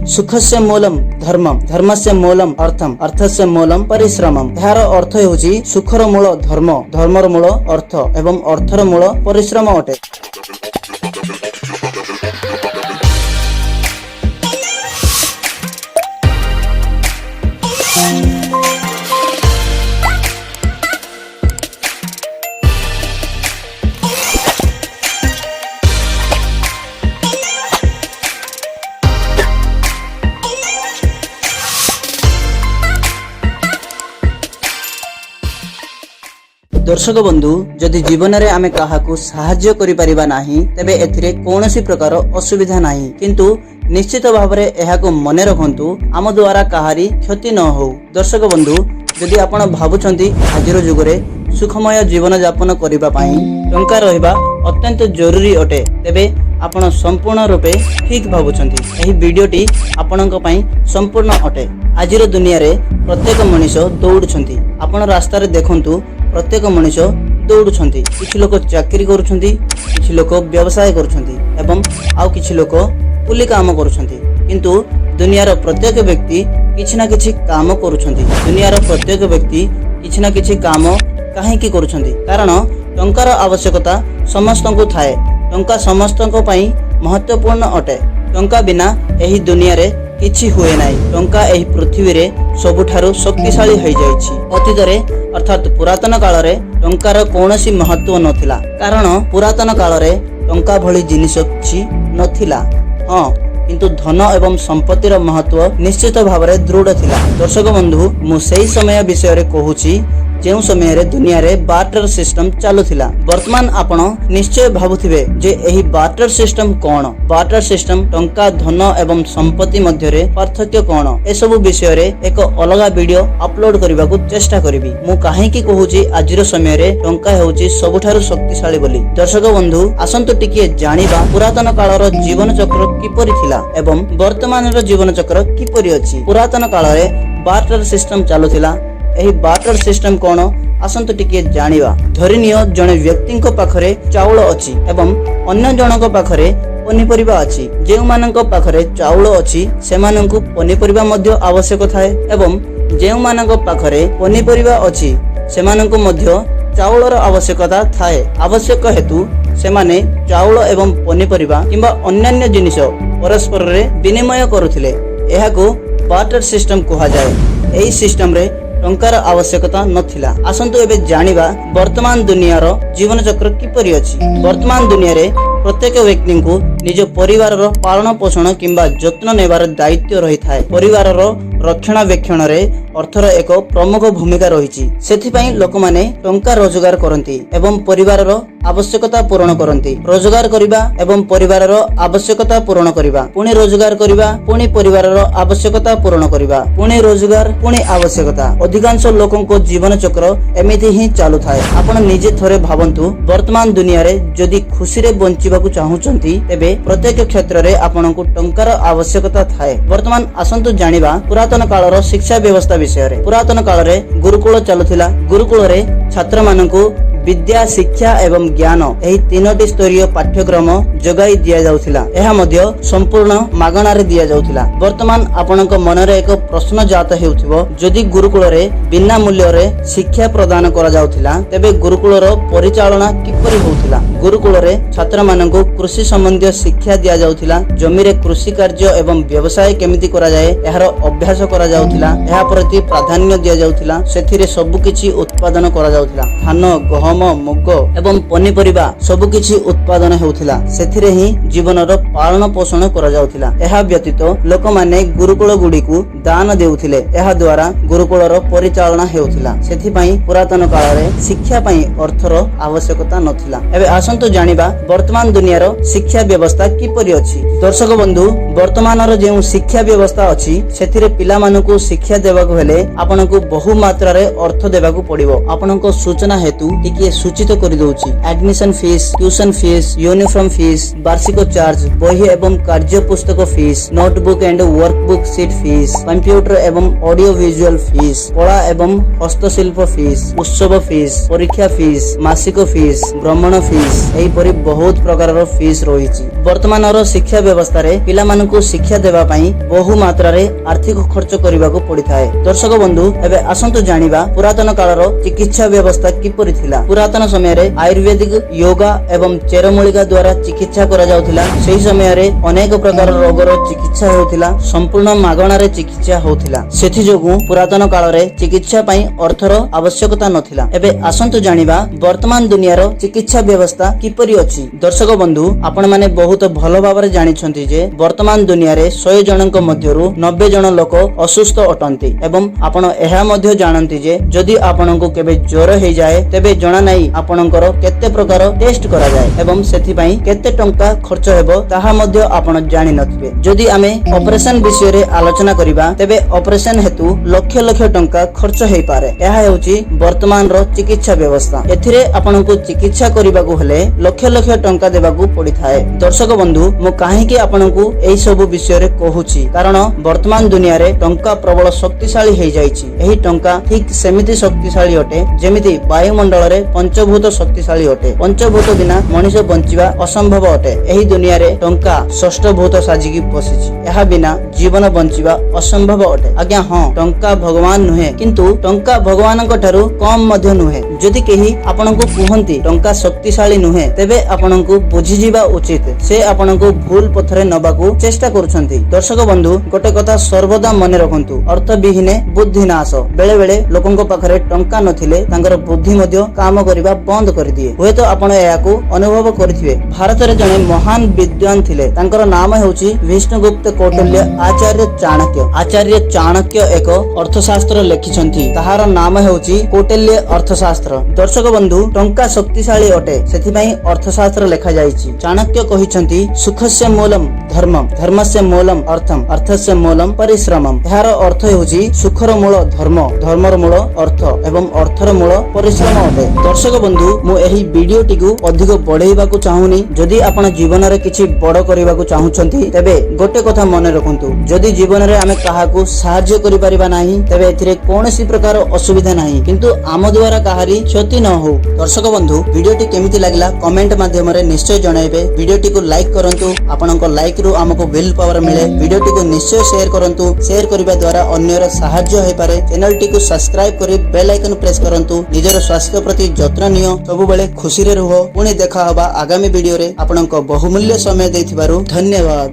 सुखस्य मूलम धर्मम, धर्मस्य मूलम अर्थम, अर्थस्य मूलम परिश्रमम। यार अर्थ हेउची सुखर मूल धर्म, धर्मर मूल अर्थ एवं अर्थर मूल परिश्रम अटे। दर्शक बंधु, जदि जीवन रे आमे काहाकू साहाय्य करि परिबा नाही तबे एथिरे कोनोसी प्रकार असुविधा नाही, किंतु निश्चित भावरे एहाको मने रखंतु आम द्वारा काहारी क्षति न हो। दर्शक बंधु, जदि आपण भाबुचंती आजिर जुगरे सुखमय जीवन यापन करिबा पई टंका रहिबा अत्यंत जरूरी अटे, तेबे आपण संपूर्ण रूपे ठीक भाबुचंती। एही वीडियोटी आपणक पई संपूर्ण अटे। आजिर दुनिया रे प्रत्येक मनुष्य दौड़ुछंती। आपण रास्ता रे देखंतु प्रत्येक मनुष्य दौड़ुछंती। किछि लोक चाकरी करूछंती, किछि लोक व्यवसाय करूछंती एवं आउ किछि लोक कुली काम करूछंती, किंतु दुनियार प्रत्येक व्यक्ति किछि ना किछि काम करूछंती। दुनियार प्रत्येक व्यक्ति किछि ना किछि काम काहेकि करूछंती? कारण टंकार आवश्यकता समस्तंकु थाए। टंका समस्तंक पई महत्वपूर्ण अटे। टंका बिना एही दुनिया रे किछि हुए नाही। टंका एही पृथ्वी रे सबुठारु शक्तिशाली होई जाईछि। अतीत रे अर्थात पुरातन काल रे टंकार कोनोसी महत्व नथिला, कारण पुरातन काल रे टंका भली जिनिस किछि नथिला। हां, किंतु धन एवं संपत्तिर महत्व निश्चित भावरे दृढ़ थिला। दर्शक बंधु, मु सेही समय विषय रे कहूछि जेउ समय रे दुनिया रे बार्टर सिस्टम चालू थिला। वर्तमान आपण निश्चय भाबुथिबे जे एही बार्टर सिस्टम कोन? बार्टर सिस्टम टंका, धन एवं संपत्ति मध्य रे पार्थक्य कोन? ए सब विषय रे एक अलगा वीडियो अपलोड करबा को चेष्टा करबी। मु काहे की कहूची आजिर समय रे टंका हेउची सबुठारु शक्तिशाली बोली। दर्शक बंधु, आसंतु टिके जानिबा पुरातन कालर जीवन चक्र किपरि थिला एवं वर्तमान रो जीवन चक्र किपरि अछि। पुरातन काल रे बार्टर सिस्टम चालू थिला। एही बार्टर सिस्टम कोन? आसंतु टिके जानिबा। धरिनियो जणे व्यक्तिंको पाखरे चाउल अछि एवं अन्य जनक पाखरे पनिपरिबा अछि। जेउ मानक पाखरे चाउल अछि सेमानंकु पनिपरिबा मध्य आवश्यक थाए एवं जेउ मानक पाखरे पनिपरिबा अछि सेमानंकु मध्य चाउलर आवश्यकता थाए। आवश्यक हेतु सेमाने चाउल एवं पनिपरिबा किंबा अन्यान्य जिनिस परस्पर रे विनिमय करुथिले। एहाको बार्टर सिस्टम कहा जाय। एही सिस्टम रे टंकार आवश्यकता नथिला। आसंतु एबे जानिबा वर्तमान दुनियार जीवन चक्र किपरि अछि। वर्तमान दुनिया रे प्रत्येक व्यक्ति को निज परिवार रो पालन पोषण किंबा जत्न नेबार दायित्व रही थाए। परिवार रो रक्षणाबेक्षण रे अर्थर एक प्रमुख भूमिका रहिछि। सेथि पई लोक माने टंका रोजगार करंती एवं परिवार रो आवश्यकता पूर्ण करंती। रोजगार करिबा एवं परिवार रो आवश्यकता पूर्ण करिबा, पुणी रोजगार करिबा, पुणी परिवार रो आवश्यकता पूर्ण करिबा, पुणी रोजगार, पुणी आवश्यकता। अधिकांश लोकन को जीवन चक्र एमिति ही चालू थाए। आपण निजे थरे भाबंतु, वर्तमान दुनिया रे जदि खुशी रे बंचिबाकू चाहुचंती तेबे प्रत्येक क्षेत्र रे आपनकू टंकार आवश्यकता थाए। वर्तमान आसंतु जानिबा पुरातन कालर शिक्षा व्यवस्था विषय रे। पुरातन काल रे गुरुकुल चालुथिला। गुरुकुल रे छात्र मानकू विद्या, शिक्षा एवं ज्ञान एही तीनोटी स्तरीय पाठ्यक्रम जगाई दिया जाउथिला। एहा मध्य संपूर्ण मागणा रे दिया जाउथिला। वर्तमान आपनक मन रे एक प्रश्न जात हेउथिबो, जदि गुरुकुल रे बिना मूल्य रे शिक्षा प्रदान करा जाउथिला तेबे गुरुकुल रो परिचालना किपरि होउथिला? गुरुकुल रे छात्र मानकू कृषि संबंधी शिक्षा दिया जाउथिला। जमी रे कृषि कार्य एवं व्यवसाय केमिति करा जाय एहार अभ्यास करा जाउथिला। एहा प्रति प्राधान्य दिया जाउथिला। सेथिरे सब किछि उत्पादन करा जाउथिला। धान, गहम, मुग एवं पनिपरिबा सब किछि उत्पादन हेउथिला। सेथिरे ही जीवनर पालन पोषण करा जाउथिला। एहा व्यतीत लोक माने गुरुकुल गुडीकू दान देउथिले। एहा द्वारा गुरुकुलर परिचालना हेउथिला। सेथि पई पुरातन काल रे शिक्षा पई अर्थर आवश्यकता नथिला। एबे आसंतु जानिबा वर्तमान दुनियार शिक्षा व्यवस्था किपरि अछि। दर्शक बंधु, वर्तमानर जेउ शिक्षा व्यवस्था अछि सेथिरे पिला मानकू शिक्षा देबाकू हेले आपनकू बहु मात्रा रे अर्थ देबाकू पड़िबो। आपनक सूचना हेतु टिके किए सूचित कर दउछि admission fees, tuition fees, uniform fees, वार्षिक चार्ज, बही एवं कार्य पुस्तक fees, notebook and workbook seat fees, computer एवं ऑडियो विजुअल फीस, कला एवं हस्तशिल्प फीस, उत्सव फीस, परीक्षा फीस, मासिक फीस, भ्रमण फीस एही परि बहुत प्रकार फीस रही। वर्तमान शिक्षा व्यवस्था रे पिला मानकु शिक्षा देवा पई बहु मात्रा रे आर्थिक खर्च करबाको पड़िथाय। दर्शक बंधु एबे आसंतु जानिबा पुरातन कालर चिकित्सा व्यवस्था किपरि थिला। पुरातन समय रे आयुर्वेदिक, योगा एवं चेरमूलिका द्वारा चिकित्सा करा जाउथिला। सेही समय रे अनेक प्रकार रोगर चिकित्सा होउथिला, संपूर्ण मागणा रे चिकित्सा होउथिला। सेथि जोगु पुरातन काल रे चिकित्सा पई अर्थर आवश्यकता नथिला। एबे आसंतु जानिबा वर्तमान दुनिया रो चिकित्सा व्यवस्था किपरि अछि। दर्शक बंधु आपण माने बहुत भलो भाबरे जानिछंती जे वर्तमान दुनिया रे 100 जनक मध्यरु 90 जन लोक असुस्थ अटंती एवं आपण एहा मध्य जानंती जे जदि आपनको केबे ज्वर हे जाए तेबे जणा नाही आपनकर केते प्रकार टेस्ट करा जाए एवं सेथि पई केते टंका खर्च हेबो ताहा मध्य आपण जानि नथिबे। जदि आमे ऑपरेशन विषय रे आलोचना करिबा तेबे ऑपरेशन हेतु लक्ष लक्ष टंका खर्च हेई पारे। एहा हेउची वर्तमान रो चिकित्सा व्यवस्था। एथिरे आपनको चिकित्सा करिबाकू हेले लक्ष लक्ष टंका देबाकू पड़िथाए। दर्शक बंधु मु काहे कि आपनको एई सब विषय रे कहूची कारण वर्तमान दुनिया रे टंका प्रबल शक्तिशाली हे जाईची। एही टंका ठीक सेमिति शक्तिशाली अटे जेमिति वायुमंडल रे पंचभूत शक्तिशाली अटे। पंचभूत बिना मनुष्य बंचिबा असंभव अटे। एही दुनिया रे टंका षष्ठ भूत साजिकी बसिची। एहा बिना जीवन बंचिबा असंभव अटे। आज्ञा हां टंका भगवान नुहे किंतु टंका भगवानक ठारू कम मध्य नुहे। जदि केही आपनको कुहंती टंका शक्तिशाली नुहे तेबे आपनको बुझी जिबा उचित से आपनको भूल पथरे नबाकू चेष्टा करूछंती। दर्शक बंधु गोटे कथा सर्वदा मने रखंतु अर्थ विहीने बुद्धि नाश। बेले बेले लोकंक पाखरे टंका नथिले तांकर बुद्धि मध्य काम करिबा बंद कर दिए। हुए तो आपण एयाकू अनुभव करथिबे। भारत रे जने महान विद्वान थिले तांकर नाम हेउची विष्णुगुप्त कौटिल्य आचार्य चाणक्य। आचार्य चाणक्य एक अर्थशास्त्र लेखिछंती ताहार नाम हेउची कौटिल्य अर्थशास्त्र। दर्शक बंधु टंका शक्तिशाली अटे सेथि पई अर्थशास्त्र लेखा जाईची। चाणक्य कहिछंती सुखस्य मूलम धर्मम, धर्मस्य मूलम अर्थम, अर्थस्य मूलम परिश्रमम। एहार अर्थ हेउची सुखर मूल धर्म, धर्मर मूल अर्थ एवं अर्थर मूल परिश्रम अटे। दर्शक बंधु मु एही वीडियोटी को अधिक बढ़ेइबाकू चाहुनी। जदि आपण जीवन रे किछि बड़ करिबाकू चाहुछंती तेबे गोटे कथा मने रखंतु जदि जीवन रे आमे काहाकू सहाय्य करि परिबा नाही तेबे एथिरे कोनोसी प्रकार असुविधा नाही किंतु आम द्वारा काहारी क्षति न हो। दर्शक बंधु वीडियोटी केमिति लागला कमेंट माध्यम रे निश्चय जणाइबे। वीडियोटी को लाइक करंतु आपनक लाइक रु हमको विल पावर मिले। वीडियोटी को निश्चय शेयर करंतु। शेयर करिबा द्वारा अन्यर सहाय्य होई पारे। चैनल टी को सब्सक्राइब करि बेल आइकन प्रेस करंतु। निजर स्वास्थ्य प्रति जत्न नियो। सब बेले खुशी रे रहो। पुणी देखा हबा आगामी वीडियो रे। आपनक बहुमूल्य समय देथिबारु धन्यवाद।